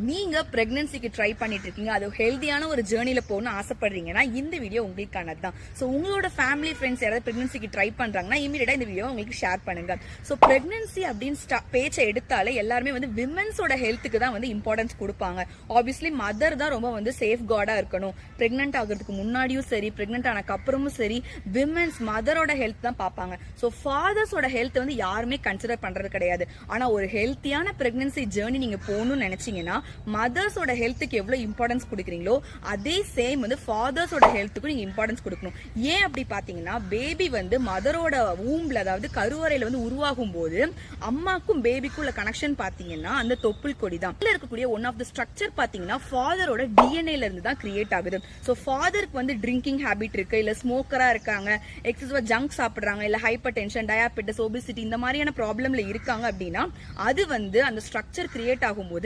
நீங்க பிரெக்னன்சிக்கு ட்ரை பண்ணிட்டு இருக்கீங்க, அது ஹெல்தியான ஒரு ஜேர்னில போகணும்னு ஆசைப்படுறீங்கன்னா இந்த வீடியோ உங்களுக்கானது தான். ஸோ உங்களோட ஃபேமிலி ஃப்ரெண்ட்ஸ் யாராவது பிரெக்னன்சிக்கு ட்ரை பண்றாங்கன்னா இமீடியட்டா இந்த வீடியோ உங்களுக்கு ஷேர் பண்ணுங்க. ஸோ பிரெக்னன்சி அப்படின்னு பேச்சை எடுத்தாலே எல்லாருமே வந்து விமன்ஸோட ஹெல்த்துக்கு தான் வந்து இம்பார்ட்டன்ஸ் கொடுப்பாங்க. ஆப்வியஸ்லி மதர் தான் ரொம்ப வந்து சேஃப் கார்டா இருக்கணும். பிரெக்னன்ட் ஆகுறதுக்கு முன்னாடியும் சரி, பிரெக்னன்ட் ஆனக்கு அப்புறமும் சரி, விமன்ஸ் மதரோட ஹெல்த் தான் பார்ப்பாங்க. ஸோ ஃபாதர்ஸோட ஹெல்த் வந்து யாருமே கன்சிடர் பண்றது கிடையாது. ஆனா ஒரு ஹெல்த்தியான பிரெக்னன்சி ஜேர்னி நீங்க போகணும்னு நினைச்சீங்கன்னா மதர்ஸோட ஹெல்த்துக்கு எவ்வளவு இம்பார்ட்டன்ஸ் கொடுக்குறீங்களோ அதே சேம் வந்து ஃபாதர்ஸோட ஹெல்த்துக்கும் நீங்க இம்பார்ட்டன்ஸ் கொடுக்கணும். ஏன் அப்படி பாத்தீங்கன்னா பேபி வந்து மதரோட ஊம்ல, அதாவது கருவறையில வந்து உருவாகும் போது அம்மாக்கும் பேபிக்கும் உள்ள கனெக்ஷன் பாத்தீங்கன்னா அந்த தொப்புள் கொடி தான். இதுல இருக்கக்கூடிய ஒன் ஆஃப் த ஸ்ட்ரக்சர் பாத்தீங்கன்னா ஃபாதரோட டிஎன்ஏல இருந்து தான் கிரியேட் ஆகுது. ஸோ ஃபாதருக்கு வந்து ட்ரிங்கிங் ஹேபிட் இருக்கு, இல்ல ஸ்மோக்கரா இருக்காங்க, எக்ஸசிவா ஜங்க் சாப்பிடுறாங்க, இல்ல ஹைப்பர் டென்ஷன், டயாபெட்டிஸ், ஒபிசிட்டி இந்த மாதிரியான ப்ராப்ளம்ல இருக்காங்க அப்படின்னா அது வந்து அந்த ஸ்ட்ரக்சர் கிரியேட் ஆகும்போது